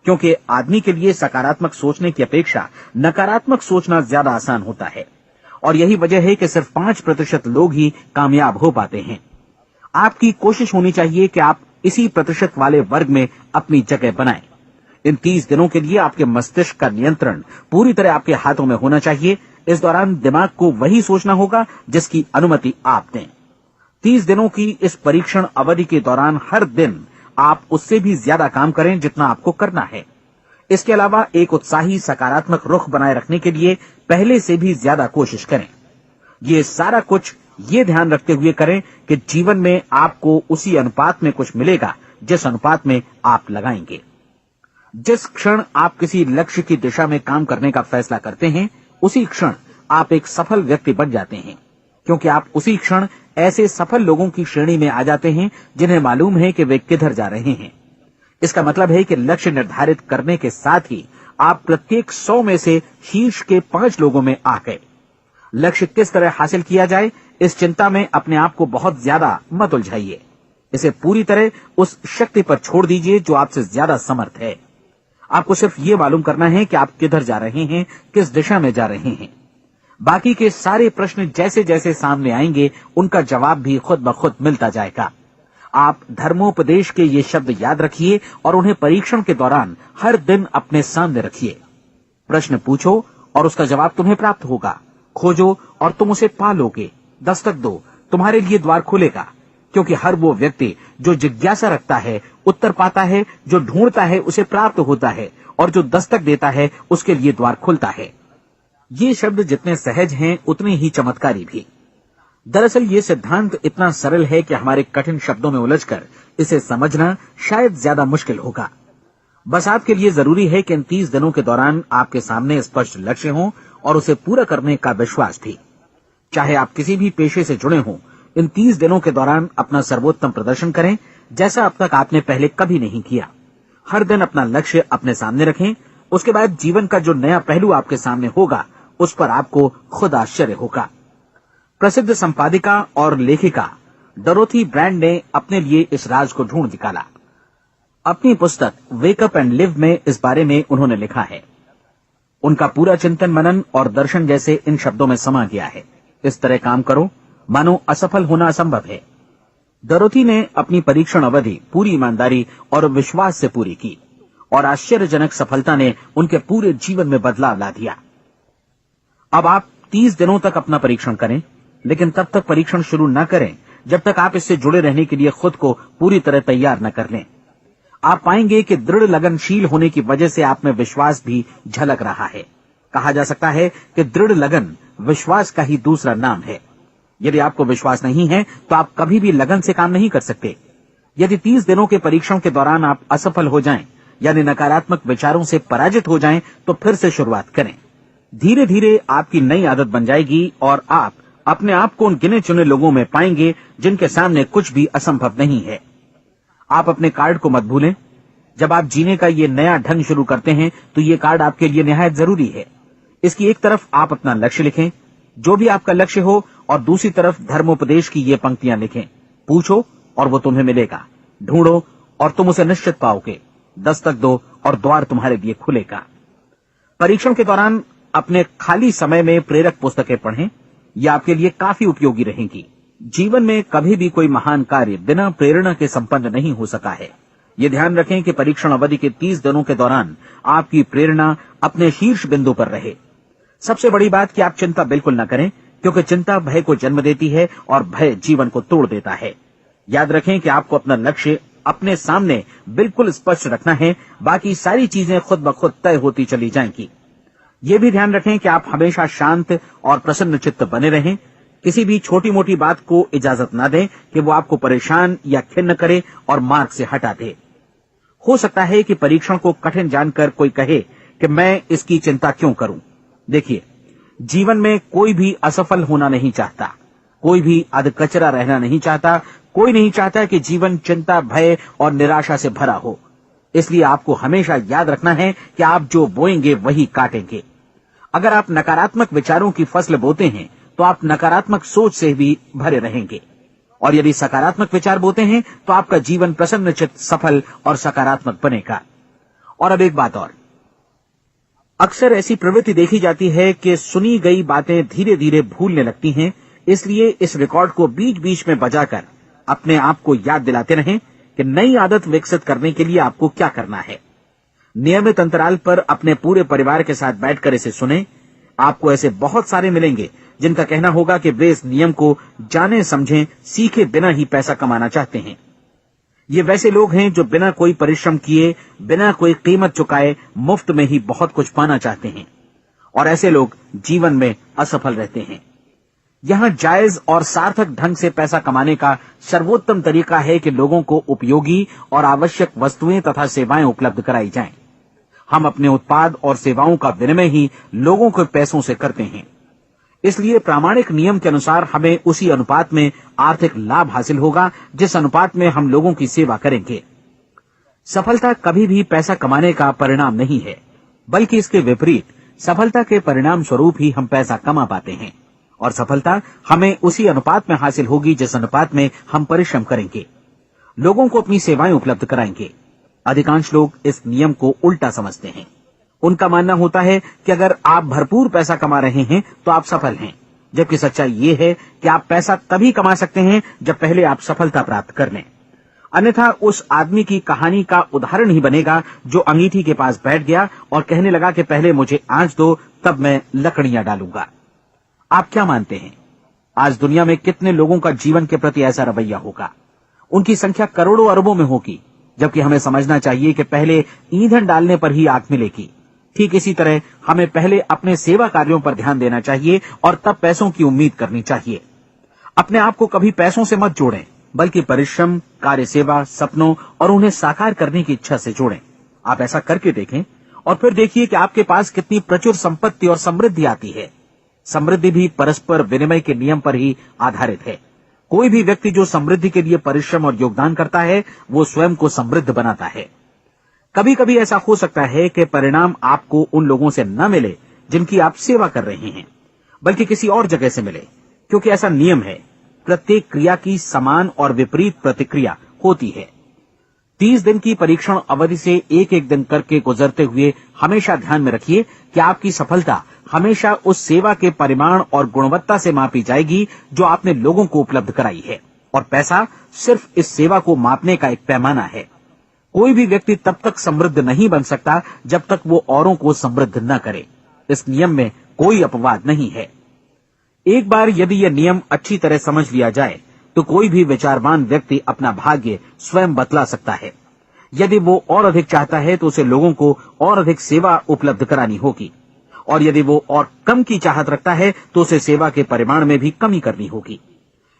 क्योंकि आदमी के लिए सकारात्मक सोचने की अपेक्षा नकारात्मक सोचना ज्यादा आसान होता है। और यही वजह है कि सिर्फ 5% लोग ही कामयाब हो पाते हैं। आपकी कोशिश होनी चाहिए कि आप इसी प्रतिशत वाले वर्ग में अपनी जगह बनाएं। इन 30 दिनों के लिए आपके मस्तिष्क का नियंत्रण पूरी तरह आपके हाथों में होना चाहिए। इस दौरान दिमाग को वही सोचना होगा जिसकी अनुमति आप दें। 30 दिनों की इस परीक्षण अवधि के दौरान हर दिन आप उससे भी ज्यादा काम करें जितना आपको करना है। इसके अलावा एक उत्साही सकारात्मक रुख बनाए रखने के लिए पहले से भी ज्यादा कोशिश करें। ये सारा कुछ ये ध्यान रखते हुए करें कि जीवन में आपको उसी अनुपात में कुछ मिलेगा जिस अनुपात में आप लगाएंगे। जिस क्षण आप किसी लक्ष्य की दिशा में काम करने का फैसला करते हैं, उसी क्षण आप एक सफल व्यक्ति बन जाते हैं, क्योंकि आप उसी क्षण ऐसे सफल लोगों की श्रेणी में आ जाते हैं जिन्हें मालूम है कि वे किधर जा रहे हैं। इसका मतलब है कि लक्ष्य निर्धारित करने के साथ ही आप प्रत्येक 100 में से शीर्ष के 5 लोगों में आ गए। लक्ष्य किस तरह हासिल किया जाए, इस चिंता में अपने आप को बहुत ज्यादा मत उलझाइए। इसे पूरी तरह उस शक्ति पर छोड़ दीजिए जो आपसे ज्यादा समर्थ है। आपको सिर्फ ये मालूम करना है कि आप किधर जा रहे हैं, किस दिशा में जा रहे हैं। बाकी के सारे प्रश्न जैसे जैसे सामने आएंगे, उनका जवाब भी खुद ब खुद मिलता जाएगा। आप धर्मोपदेश के ये शब्द याद रखिए और उन्हें परीक्षण के दौरान हर दिन अपने सामने रखिए। प्रश्न पूछो और उसका जवाब तुम्हें प्राप्त होगा। खोजो और तुम उसे पा लोगे। दस्तक दो, तुम्हारे लिए द्वार खुलेगा, क्योंकि हर वो व्यक्ति जो जिज्ञासा रखता है उत्तर पाता है, जो ढूंढता है उसे प्राप्त होता है, और जो दस्तक देता है उसके लिए द्वार खुलता है। ये शब्द जितने सहज हैं उतने ही चमत्कारी भी। दरअसल ये सिद्धांत इतना सरल है कि हमारे कठिन शब्दों में उलझकर इसे समझना शायद ज्यादा मुश्किल होगा। बस आपके लिए जरूरी है कि इन 30 दिनों के दौरान आपके सामने स्पष्ट लक्ष्य हो और उसे पूरा करने का विश्वास भी। चाहे आप किसी भी पेशे से जुड़े हों, इन 30 दिनों के दौरान अपना सर्वोत्तम प्रदर्शन करें, जैसा अब तक आपने पहले कभी नहीं किया। हर दिन अपना लक्ष्य अपने सामने रखें। उसके बाद जीवन का जो नया पहलू आपके सामने होगा, उस पर आपको खुद आश्चर्य होगा। प्रसिद्ध संपादिका और लेखिका डोरोथी ब्रैंड ने अपने लिए इस राज को ढूंढ निकाला। अपनी पुस्तक वेक अप एंड लिव में इस बारे में उन्होंने लिखा है। उनका पूरा चिंतन मनन और दर्शन जैसे इन शब्दों में समा गया है। इस तरह काम करो मानो असफल होना असंभव है। डोरोथी ने अपनी परीक्षण अवधि पूरी ईमानदारी और विश्वास से पूरी की और आश्चर्यजनक सफलता ने उनके पूरे जीवन में बदलाव ला दिया। अब आप 30 दिनों तक अपना परीक्षण करें, लेकिन तब तक परीक्षण शुरू न करें जब तक आप इससे जुड़े रहने के लिए खुद को पूरी तरह तैयार न कर लें। आप पाएंगे कि दृढ़ लगनशील होने की वजह से आप में विश्वास भी झलक रहा है। कहा जा सकता है कि दृढ़ लगन विश्वास का ही दूसरा नाम है। यदि आपको विश्वास नहीं है तो आप कभी भी लगन से काम नहीं कर सकते। यदि 30 दिनों के परीक्षण के दौरान आप असफल हो जाएं, यानी नकारात्मक विचारों से पराजित हो जाएं, तो फिर से शुरुआत करें। धीरे धीरे आपकी नई आदत बन जाएगी और आप अपने आप को उन गिने चुने लोगों में पाएंगे जिनके सामने कुछ भी असंभव नहीं है। आप अपने कार्ड को मत भूलें। जब आप जीने का ये नया ढंग शुरू करते हैं तो ये कार्ड आपके लिए निहायत जरूरी है। इसकी एक तरफ आप अपना लक्ष्य लिखें, जो भी आपका लक्ष्य हो, और दूसरी तरफ धर्मोपदेश की ये पंक्तियां लिखें। पूछो और वो तुम्हें मिलेगा, ढूंढो और तुम उसे निश्चित पाओगे, दस्तक दो और द्वार तुम्हारे लिए खुलेगा। परीक्षण के दौरान अपने खाली समय में प्रेरक पुस्तकें पढ़ें, यह आपके लिए काफी उपयोगी रहेंगी। जीवन में कभी भी कोई महान कार्य बिना प्रेरणा के संपन्न नहीं हो सका है। ये ध्यान रखें कि परीक्षण अवधि के 30 दिनों के दौरान आपकी प्रेरणा अपने शीर्ष बिंदु पर रहे। सबसे बड़ी बात कि आप चिंता बिल्कुल न करें, क्योंकि चिंता भय को जन्म देती है और भय जीवन को तोड़ देता है। याद रखें कि आपको अपना लक्ष्य अपने सामने बिल्कुल स्पष्ट रखना है, बाकी सारी चीजें खुद ब खुद तय होती चली जाएंगी। ये भी ध्यान रखें कि आप हमेशा शांत और प्रसन्न चित्त बने रहें। किसी भी छोटी मोटी बात को इजाजत ना दें कि वो आपको परेशान या खिन्न करे और मार्ग से हटा दे। हो सकता है कि परीक्षण को कठिन जानकर कोई कहे कि मैं इसकी चिंता क्यों करूं। देखिए, जीवन में कोई भी असफल होना नहीं चाहता, कोई भी अधकचरा रहना नहीं चाहता, कोई नहीं चाहता कि जीवन चिंता, भय और निराशा से भरा हो। इसलिए आपको हमेशा याद रखना है कि आप जो बोएंगे वही काटेंगे। अगर आप नकारात्मक विचारों की फसल बोते हैं तो आप नकारात्मक सोच से भी भरे रहेंगे, और यदि सकारात्मक विचार बोते हैं तो आपका जीवन प्रसन्नचित्त, सफल और सकारात्मक बनेगा। और अब एक बात और, अक्सर ऐसी प्रवृत्ति देखी जाती है कि सुनी गई बातें धीरे धीरे भूलने लगती हैं। इसलिए इस रिकॉर्ड को बीच बीच में बजाकर अपने आप को याद दिलाते रहें कि नई आदत विकसित करने के लिए आपको क्या करना है। नियमित अंतराल पर अपने पूरे परिवार के साथ बैठकर इसे सुनें। आपको ऐसे बहुत सारे मिलेंगे जिनका कहना होगा कि वे इस नियम को जाने समझें सीखे बिना ही पैसा कमाना चाहते हैं। ये वैसे लोग हैं जो बिना कोई परिश्रम किए, बिना कोई कीमत चुकाए मुफ्त में ही बहुत कुछ पाना चाहते हैं, और ऐसे लोग जीवन में असफल रहते हैं। यहाँ जायज और सार्थक ढंग से पैसा कमाने का सर्वोत्तम तरीका है कि लोगों को उपयोगी और आवश्यक वस्तुएं तथा सेवाएं उपलब्ध कराई जाएं। हम अपने उत्पाद और सेवाओं का विनिमय ही लोगों के पैसों से करते हैं। इसलिए प्रामाणिक नियम के अनुसार हमें उसी अनुपात में आर्थिक लाभ हासिल होगा जिस अनुपात में हम लोगों की सेवा करेंगे। सफलता कभी भी पैसा कमाने का परिणाम नहीं है, बल्कि इसके विपरीत सफलता के परिणाम स्वरूप ही हम पैसा कमा पाते हैं, और सफलता हमें उसी अनुपात में हासिल होगी जिस अनुपात में हम परिश्रम करेंगे, लोगों को अपनी सेवाएं उपलब्ध कराएंगे। अधिकांश लोग इस नियम को उल्टा समझते हैं। उनका मानना होता है कि अगर आप भरपूर पैसा कमा रहे हैं तो आप सफल हैं, जबकि सच्चाई ये है कि आप पैसा तभी कमा सकते हैं जब पहले आप सफलता प्राप्त कर लें। अन्यथा उस आदमी की कहानी का उदाहरण ही बनेगा जो अंगीठी के पास बैठ गया और कहने लगा कि पहले मुझे आंच दो, तब मैं लकड़ियां डालूंगा। आप क्या मानते हैं, आज दुनिया में कितने लोगों का जीवन के प्रति ऐसा रवैया होगा? उनकी संख्या करोड़ों अरबों में होगी, जबकि हमें समझना चाहिए कि पहले ईंधन डालने पर ही आग मिलेगी। ठीक इसी तरह हमें पहले अपने सेवा कार्यों पर ध्यान देना चाहिए और तब पैसों की उम्मीद करनी चाहिए। अपने आप को कभी पैसों से मत जोड़ें, बल्कि परिश्रम, कार्य सेवा, सपनों और उन्हें साकार करने की इच्छा से जोड़ें। आप ऐसा करके देखें और फिर देखिए कि आपके पास कितनी प्रचुर संपत्ति और समृद्धि आती है। समृद्धि भी परस्पर विनिमय के नियम पर ही आधारित है। कोई भी व्यक्ति जो समृद्धि के लिए परिश्रम और योगदान करता है, वो स्वयं को समृद्ध बनाता है। कभी कभी ऐसा हो सकता है कि परिणाम आपको उन लोगों से न मिले जिनकी आप सेवा कर रहे हैं, बल्कि किसी और जगह से मिले, क्योंकि ऐसा नियम है, प्रत्येक क्रिया की समान और विपरीत प्रतिक्रिया होती है। 30 दिन की परीक्षण अवधि से एक एक दिन करके गुजरते हुए हमेशा ध्यान में रखिए कि आपकी सफलता हमेशा उस सेवा के परिमाण और गुणवत्ता से मापी जाएगी जो आपने लोगों को उपलब्ध कराई है, और पैसा सिर्फ इस सेवा को मापने का एक पैमाना है। कोई भी व्यक्ति तब तक समृद्ध नहीं बन सकता जब तक वो औरों को समृद्ध न करे। इस नियम में कोई अपवाद नहीं है। एक बार यदि यह नियम अच्छी तरह समझ लिया जाए तो कोई भी विचारवान व्यक्ति अपना भाग्य स्वयं बतला सकता है। यदि वो और अधिक चाहता है तो उसे लोगों को और अधिक सेवा उपलब्ध करानी होगी, और यदि वो और कम की चाहत रखता है तो उसे सेवा के परिमाण में भी कमी करनी होगी।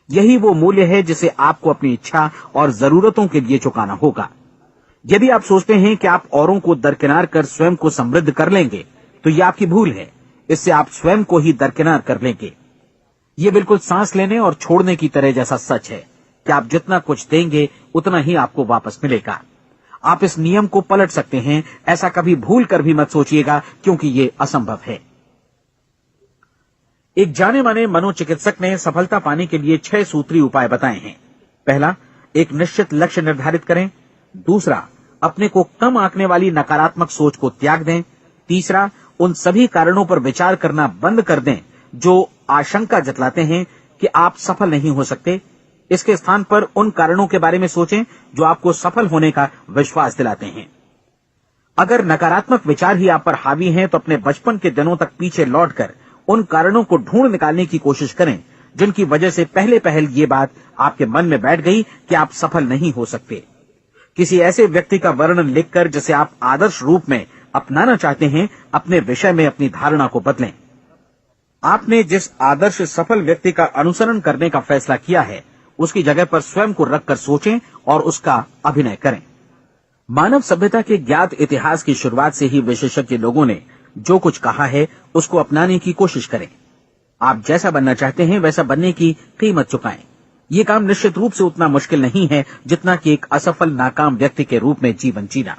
यही वो मूल्य है जिसे आपको अपनी इच्छा और जरूरतों के लिए चुकाना होगा। यदि आप सोचते हैं कि आप औरों को दरकिनार कर स्वयं को समृद्ध कर लेंगे तो यह आपकी भूल है। इससे आप स्वयं को ही दरकिनार कर लेंगे। ये बिल्कुल सांस लेने और छोड़ने की तरह जैसा सच है कि आप जितना कुछ देंगे उतना ही आपको वापस मिलेगा। आप इस नियम को पलट सकते हैं, ऐसा कभी भूल कर भी मत सोचिएगा, क्योंकि ये असंभव है। एक जाने माने मनोचिकित्सक ने सफलता पाने के लिए 6 सूत्री उपाय बताए हैं। पहला, एक निश्चित लक्ष्य निर्धारित करें। दूसरा, अपने को कम आंकने वाली नकारात्मक सोच को त्याग दें। तीसरा, उन सभी कारणों पर विचार करना बंद कर दें जो आशंका जतलाते हैं कि आप सफल नहीं हो सकते। इसके स्थान पर उन कारणों के बारे में सोचें जो आपको सफल होने का विश्वास दिलाते हैं। अगर नकारात्मक विचार ही आप पर हावी हैं तो अपने बचपन के दिनों तक पीछे लौटकर उन कारणों को ढूंढ निकालने की कोशिश करें जिनकी वजह से पहले पहल ये बात आपके मन में बैठ गई कि आप सफल नहीं हो सकते। किसी ऐसे व्यक्ति का वर्णन लिखकर जिसे आप आदर्श रूप में अपनाना चाहते हैं, अपने विषय में अपनी धारणा को बदलें। आपने जिस आदर्श सफल व्यक्ति का अनुसरण करने का फैसला किया है उसकी जगह पर स्वयं को रखकर सोचें और उसका अभिनय करें। मानव सभ्यता के ज्ञात इतिहास की शुरुआत से ही विशेषज्ञ लोगों ने जो कुछ कहा है उसको अपनाने की कोशिश करें। आप जैसा बनना चाहते हैं वैसा बनने की कीमत चुकाएं। ये काम निश्चित रूप से उतना मुश्किल नहीं है जितना कि एक असफल नाकाम व्यक्ति के रूप में जीवन जीना।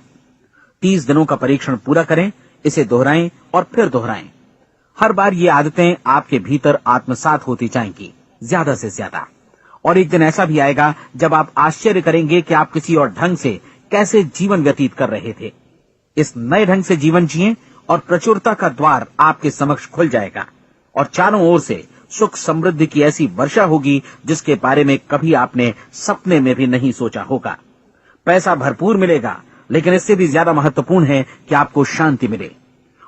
30 दिनों का परीक्षण पूरा करें, इसे दोहराएं और फिर दोहराएं। हर बार ये आदतें आपके भीतर आत्मसात होती जाएंगी, ज्यादा से ज्यादा। और एक दिन ऐसा भी आएगा जब आप आश्चर्य करेंगे कि आप किसी और ढंग से कैसे जीवन व्यतीत कर रहे थे। इस नए ढंग से जीवन जिएं और प्रचुरता का द्वार आपके समक्ष खुल जाएगा और चारों ओर से सुख समृद्धि की ऐसी वर्षा होगी जिसके बारे में कभी आपने सपने में भी नहीं सोचा होगा। पैसा भरपूर मिलेगा, लेकिन इससे भी ज्यादा महत्वपूर्ण है कि आपको शांति मिले।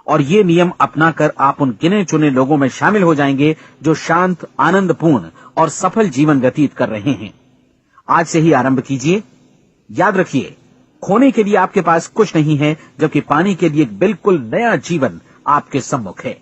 और ये नियम अपनाकर आप उन गिने चुने लोगों में शामिल हो जाएंगे जो शांत, आनंदपूर्ण और सफल जीवन व्यतीत कर रहे हैं। आज से ही आरंभ कीजिए। याद रखिए, खोने के लिए आपके पास कुछ नहीं है, जबकि पाने के लिए एक बिल्कुल नया जीवन आपके सम्मुख है।